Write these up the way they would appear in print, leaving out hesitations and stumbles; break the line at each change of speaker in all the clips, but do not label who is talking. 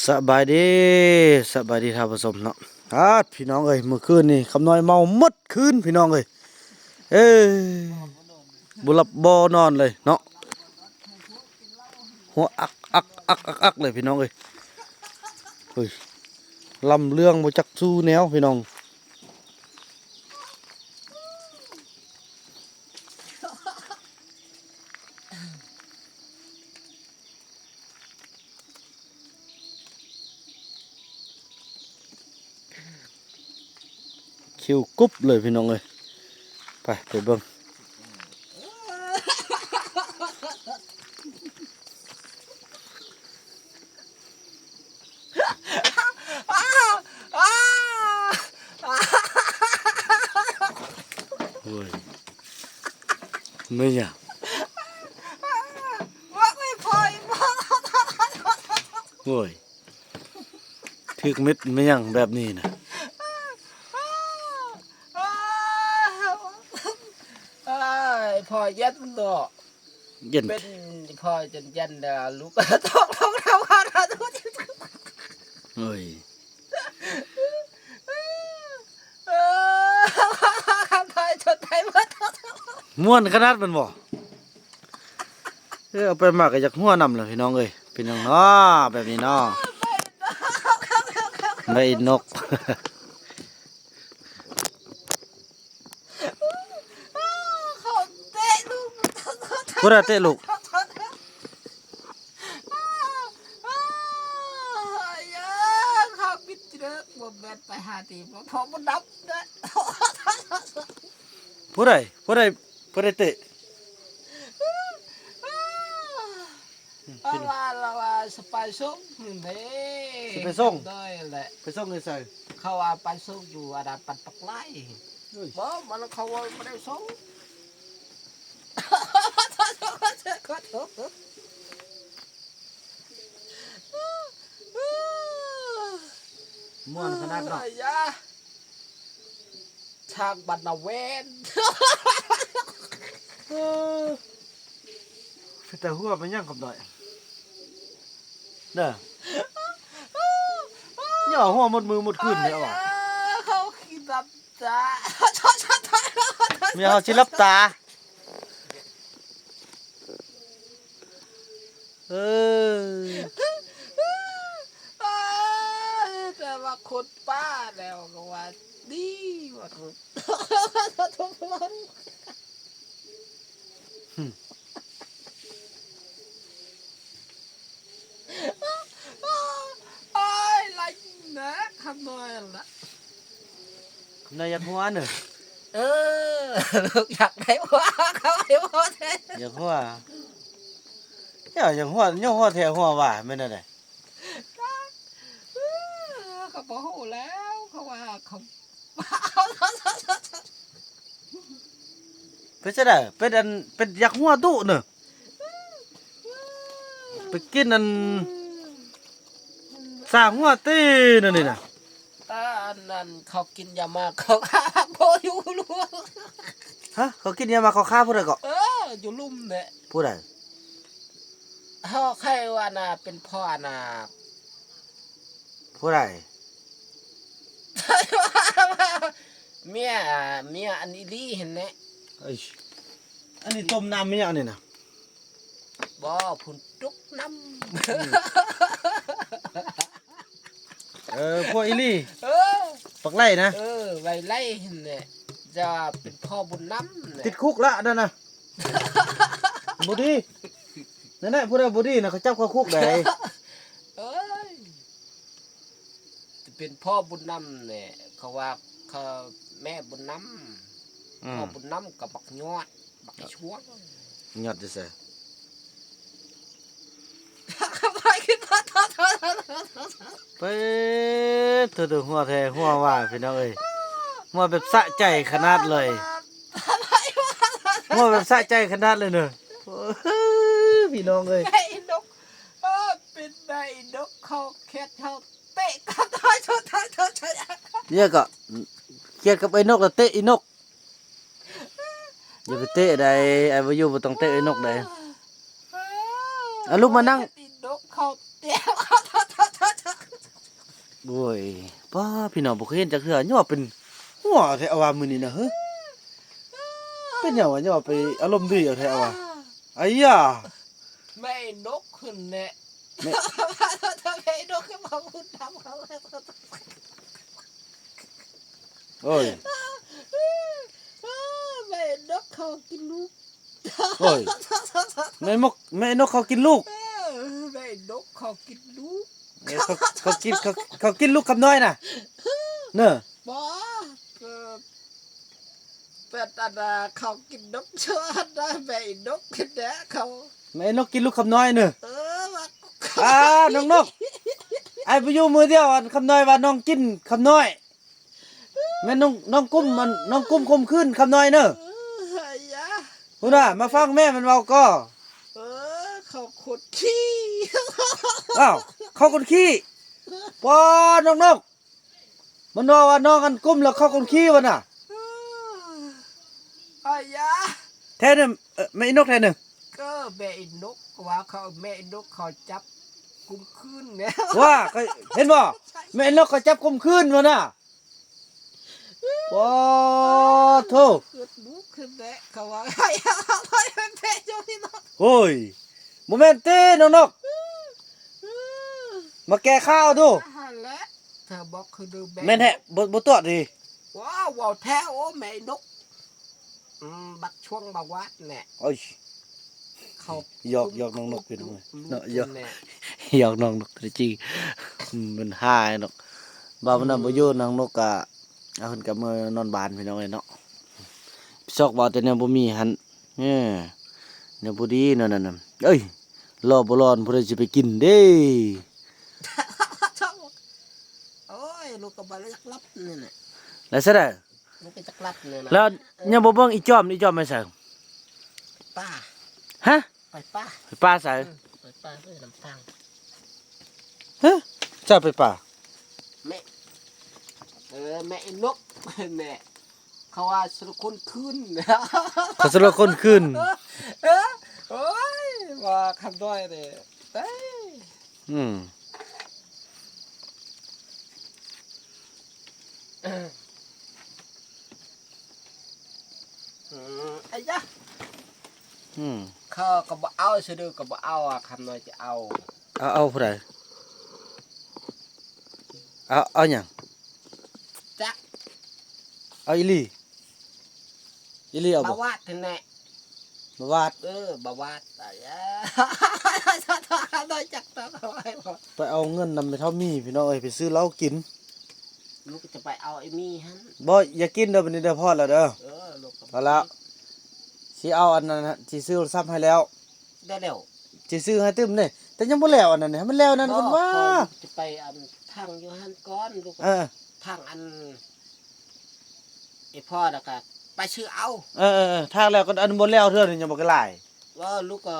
สบายดีสบายดีท่านผู้ชมเนาะพี่น้องเอ้ยเมื่อคืนนี่คำน้อยเมาหมดคืนพี่น้องเอ้ยเอ้ยบุหลับบ่นอนเลยเนาะหัวอักเลยพี่น้องเอ้ยเฮ้ยลำเรื่องบ่จักสู้แนวพี่น้องคิวกุ๊บเลยพี่น้องเอ้ยไปเบิ่งเฮ้ยไม่อยากโอ้ยถึกเม็ดไม่ยังแบบนี้นะ
พอเย็นดอก
เย็น
เป็นพอจนเย็นเด้อลูกต้องทำอะไรทุกที
เฮ้ย
พอจนไทยมา
ม่วนขนาดมันบ่เอาไปมากก็อยากหัวนำเลยพี่น้องเอ้ยเป็นจังเนาะแบบนี้เนาะไม่นก
เขาเตะลูก
พูดอะเตะลูก
เขาปิดเจอบ่แม่นไปหาตีบ่พอบ่ดับเด้อ
พูดได้เตะ
ว่าสไปส่งเด้
สิไปส่ง
ได้แหละ
ไปส่งเลยใส่
เขาว่าไปส่งอยู่อาดาปัดปักไล่บ่มันเขาว่าไม่ได้ส่ง
ม่วนขนาดเนาะ
ทางบันนาเวน
แต่หัวมันยังกับหน่อยเด้อย่อหัวหมดมือหมดคืนเลยอ่ะ
เขาคิดแบบจ้า
มีเขาชิลับตาเออ
แต่ว่าคนป้าแล้วก็ว่าดีว่าทุกคนโอ้ยไรนะคำน้อยละ
นายยัดหัวเนอะ
ลูกอยากได้ว่าเขาให้พ่อแท้
อยากหัวอย่างหัวย่อหัวแถวหัวว่าไม่ได้
เขาบอกหูแล้วเขาว่าเขา
เป็นจะได้เป็นอันเป็นอยากหัวดุเนอะไปกินอันสร้างหัวตีนั่นนี่นะ
ตาอันนั้นเขากินยามาเขาโบอยู่ลุ่ม
ฮะเขากินยามาเขาฆ่าผู้ใดก็
อยู่ลุ่มเนี่ย
ผู้ใด
เขาใครว่าน่ะเป็นพ่อน่ะ
ผู้ใด
เมียอันนี้ลีเห็นไหม
อันนี้ต้มน้ำไม่ยังนี่นะ
บ่พุ่นจุกน้
พวกอีลี่
ำ
ปักไล่นะ
ไว้ไล่เห็นเนี่ยจะเป็นพ่อบุญน้ำเนี่ย
ติดคุกละนั่นนะบุดีนั่นแหละผู้ใดบุดีนะเขาจับเข้าคุกได้
เอ้ยจะเป็นพ่อบุญน้ำเนี่ยเขาว่าเขาแม่บุญน้ำพ่อบุญน้ำกับบักยอดบักชวง
ยอดจะใส่ ไปเธอหัวแทหัวว่าพี่น้องเอ้ยหัวแบบสะใจขนาดเลยหัวแบบสะใจขนาดเลยเนอะพี่น้องเอ้ย
ไอ้นกเป็นไอ้นกเขาแค่เขาเตะกับท้ายชดท้ายชด
เยอะก็เครียดกับไอ้นกแล้วเตะไอ้นกอย่าไปเตะได้ไอ้วายุบ่ต้องเตะไอ้นกได้เอาลูกมานั่ง
นกเขาเตะ
โอ้ยป้าพี่น้องบ่เคยเห็นจักเทื่อย่อเป็นหัวแท้เอาว่ามื้อนี้นะเฮ้อเป็นหยังวะย่อไปอารมณ์ดีเอาแท้เอาว่าไอ้ยา
แม่นกขึ้นเนี่ย
แม่
ถ้าแม่นกขึ้นมาพูดทำเขา
โอ้ย
แม่นกเขากินลูก
โอ้ยแม่นกเขากินลูก
แม่นกเขากินลูก
เขากินลูกคำน้อยน่ะเนอะ
บ่เป็ดอันน่ะเขากินนกเชื่อได้แม่นกกินแดะเขา
แม่นกกินลูกคำน้อยเนอะ
ว่า
น้องนกไอ้ไปอยู่มือเดียวอันคำน้อยว่าน้องกินคำน้อยแม่น้องกุ้มมันน้องกุ้มคมขึ้นคำน้อยเนอะ
ไอ้ยะ
พูดน่ะมาฟังแม่มันเว้าก็
เขาขุดขี้
อ้าวเขาคนขี้ป้อน้องนกมันว่าน้องกันกุ้มแล้วเขาคนขี้วะน่ะ
ไอ้ยะ
แท้เนี่ยแม่นกแท้เนี่ย
ก็แม่นกว่าเขาแม่นกเขาจับกุมขึ้นเนี่ย
ว่าก็เห็นบ่แม่นกเขาจับกุ้มขึ้นวะน่ะว้าโธ่
เกิดลูกขึ้นแล้วเขาว่าไอ้ยะไอ้แม่เจ้าพี่น้อง
โอ้ยโมเมนต์เต้น้องนกมาแก้ข้าวดู
หันแล้วเธอบอกคือดู
แม่นแท้บ่ตัวดี
ว้าวว้าวแท้โอ้แม่นกบักช่วงบักวัดเนี่ย
โอ้ย
เขา
หยอกน้องนกเป็นไงเนาะหยอก
เนี่ย
หยอกน้องนกจริงมันหายนกบ่าวมันน่ะบ่อยู่น้องนกกะเอาเพิ่นกลับมานอนบ้านพี่น้องเอ้ยเนาะซอกบ่แต่แนวบ่มีหั่นแนวบ่ดีนั่นน่ะเอ้ยรอบ่ร้อนผู้ใดสิไปกินเด้
โอ้ยลูกก็บ่จักรับนี่น่ะ
แล้วซะได้
ลูกก็จักรับนี่นะ
แล้วยังบ่เบิ่งอีจอมไม่ใส่
ป้า
ฮะ
ไปป้า
ไปป่าใส่
ไปป้าด้วยลำทาง
ฮะจะไปป่า
แม่แม่นกแม่เขาว่าสุรคนขึ้น
เขาสละคนขึ้น
โอ้ยว่าคำด้อยเลยเอ้ย
อืม
ไอ้ยะ
อืม
เขาก็บ่เอาซะเด้อก็บ่เอาอ่ะคำน้อยจะเอา
เอาผู้ใดเอาหยัง
จัก
เอาอีหลีเอา
บ่
บ่
วาดนั่นแหละ
มาวาด
บ่วาดไอ้ยะคำน้อยจักต้องเอาไว้บ่
ไปเอาเงินนำไปเท่ามีพี่น้องเอ้ยไปซื้อเหล้ากิน
ลูกจะไปเอาไอ้มีหั่น
บ่อย่ากินเด้อบัดนี้เด้อพอแล้วเด้อ
ลูกก็
พอแล้วสิเอาอันนั้นสิซื้อโทรศัพท์ให้แล้ว
ได้แล้ว
สิซื้อให้ตึมนี่แต่ยังบ่แล้วอันนั้นให้มันแล้วนั่นก่อนว่า
ลูกจะไปอันทางอยู่หั่นก่อนลูก
เออ
ทางอันไอ้พ่อแล้วก็ไปชื่อเอา
ทางแล้วก็อันบ่แล้วเทื่อนี่ยังบ่ก็หลาย
ว่าลูกก็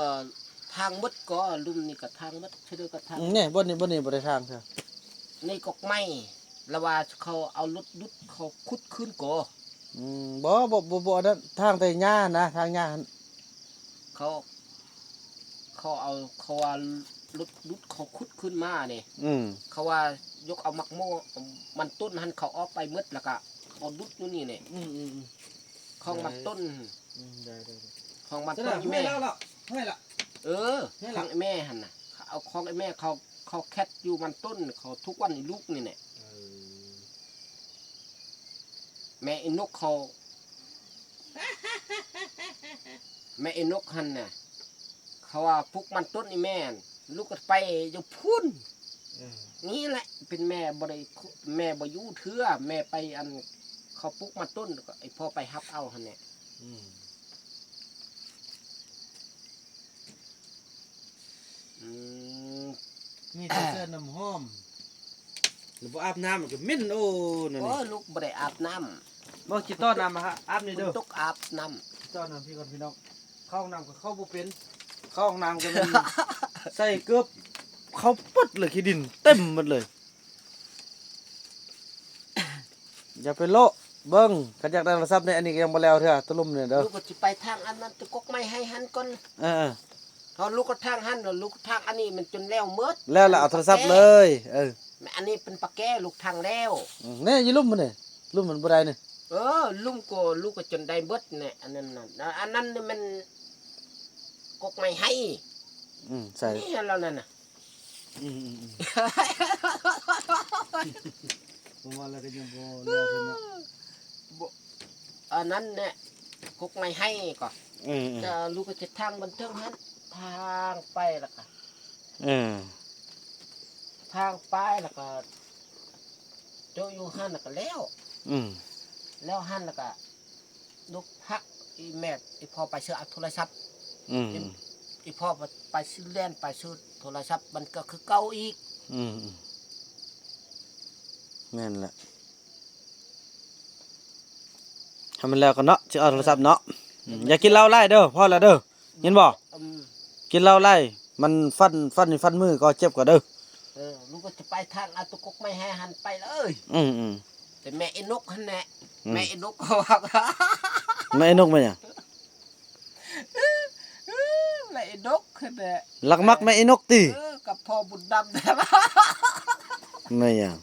ทางมดก็ลุ่มนี่ก็ทางมดชื่อก็ทาง
นี่บ่นี่บ่ได้ทางเทื่อ
ในกกไม้แล้วว่าเขาเอารถดุดเขาขุดขึ้นก่อ
บ่อันนั้นทางแต่หญ้านะทางหญ้าหั่น
เขาเอาเขาว่ารถดุดเขาขุดขึ้นมาเนี่ย
อืม
เขาว่ายกเอามักโม่มันต้นหันเขาเออกไปหมดแล้วก็เอาดุดอยู่นี่เนี่ย
อืม
ของมันต้น
ได้
ของมัน
จะ
ต้
ได้
นอี
ให้
แม่
แล้วล่ะให้ละ นี่
ข
ล่ะ
องไอ้แม่หันน่ะเอาของไอ้แม่เขาแคทอยู่มันต้นเขาทุกวันนี่ลูกนี่เนี่ยแม่ไอ้นกเขา แม่ไอ้นกหันน่ะเขาว่าพวกมันต้นไอ้แม่นลูกก็ไปอยู่พุ่นนี่แหละเป็นแม่บ่ได้แม่บ่อยู่เทื่อแม่ไปอันเขาปลูกมันต้นก็ไอ้พ่อไปฮับเอาหันเนี่ย
มีแต่เสื้อน้ำหอมหรือบ่อาบน้ำมันก็เหม็นโอ้นั่น
โอ้
นี่
ลูกบ่ได้อาบน้ำ
บ่จิต้อนน้ำมาฮะอาบนี่
คุ
เด้อ
ณตุกอาบน้
ต้อนน้ำพี่ก่อนพี่น้องเข้าห้องน้ำก็เข้าบ่เป็นเข้าห้องน้ำก็มัน ใส่เกือบเข้าปึ๊ดเลยขี้ดินเต็มหมดเลย อย่าไปโลเบิ่งกันอยากได้โทรศัพท์เนี่ยอันนี้ก็ยังบ่แล้วเด้อตะลุ่มเนี่ย
ำ
เด้อ
ลูกก็สิไปทางอันนั้นตะกกไม่ให้หันก่อน
เออ
เขาลูกก็ทางหันแล้วลูกทางอันนี้มันจนแล้วเมิด
แล้วล่ะเอาโทรศัพท์เลย
อันนี้เป็นปลาแก้ลูกทางแล้ว
เนี่ยอยู่ลุ่มมันนี่ลุ่มมันบ่ได้นี่
ลุงก็ลูกก็จนได้เบิดเนี่ยอันนั้นน่ะอันนั้นนี่มันกกไม่ให้
ใส่
นี่เรานั่นน่ะ
ผมว่าแล้วก็ยังบ่แล้วเนาะ
อันนั้นเนี่ยกกไม่ให้ก็
อืม
จะลูกก็จะทางบันเทิงฮันทางไปแล้วก็ ทางไปแล้วก็โจอยู่ฮันแล้วก็แล้ว แล้วฮันแล้วก็ลูกพักอีแม่อีพ่อไปซื้อโทรศัพท์อีพ่อไปซื้อเล่นไปซื้อโทรศัพท์มันก็คือเก่าอีก
นั่นแหละทำมันแล้วกันเนาะจะเอาโทรศัพท์เนาะอย่ากินเหล้าไล่เด้อพ่อละเด้อยินบ่กินเหล้าไล่มันฟันมือก็เจ็บกว่าเด้อ
ลูกก็จะไปทางอาตุกกไม่ให้หันไปเลย แต่แม่ไอ้นกหันแหละแม่ไอ้นกเขาว่า
ไม่ไอ้นกมาหยัง
แม่ไอ้นกหันแหละ
ลักมักไม่ไอ้นกติ
กับพ่อบุญดำแต่ว่า
ไม่หยัง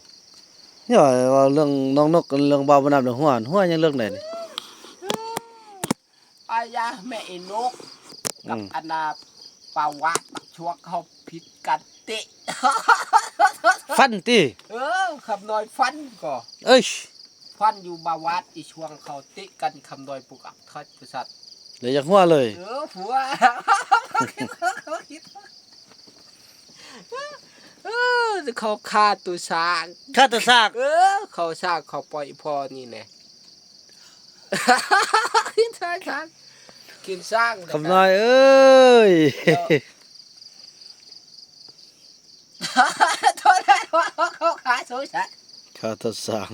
เนี่ยว่าเรื่องน้องนกกับเรื่องบ่าวบ่นำเรื่องหัวยังเรื่องไหนนี่
อายาแม่ไอ้นกกับอนาปาวัดช่วงเขาผิดกันเตะ
ฟันติ
คำน้อยฟันก็
เอ้ย
ฟันอยู่บาวัดอีช่วงเขาเตะกันคำน้อยปุกอักทัดประสัตว์
เหลือจากหัวเลย
ผัวเขาฆ่าตัวช้าง
ข้าแตะซาก
เขาช้างเขาปล่อยพ่อนี่แน่ ช้างกินช้าง
คำน้อยเอ้ย
โทษได้ว่าเขาขายโซชัด
ข้าแตะซาก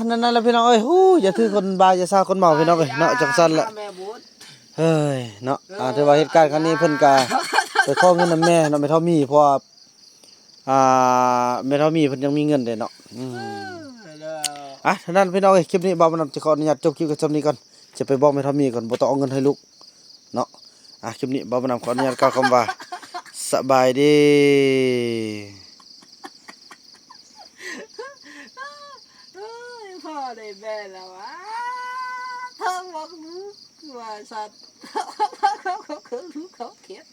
นั่นแหละพี่น้องเอ้ยฮู้อย่าถือคนบาอย่าซาคนเมาพี่น้องเอ้ยเนาะจังซั่นแหละ
แม่บุญ
เฮ้ยเนาะถือว่าเหตุการณ์ครั้งนี้เพิ่นก็ไปขอเงินนำแม่เนาะแม่เท่ามีเพราะว่าแม่เท่ามีเพิ่นยังมีเงินเด้เนาะฉะนั้นพี่น้องเอ้ยคลิปนี้บ่าวบ่นำจะขออนุญาตจบคลิปกับซำนี้ก่อนจะไปบอกแม่เท่ามีก่อนบ่ต้องเอาเงินให้ลูกเนาะคลิปนี้บ่าวบ่นำขออนุญาตกล่าวคำว่าสบายดี
พ่อได้แม่แล้ววะทั้งบอกรู้ว่าสัตว์เขาคือรู้เขาเขียน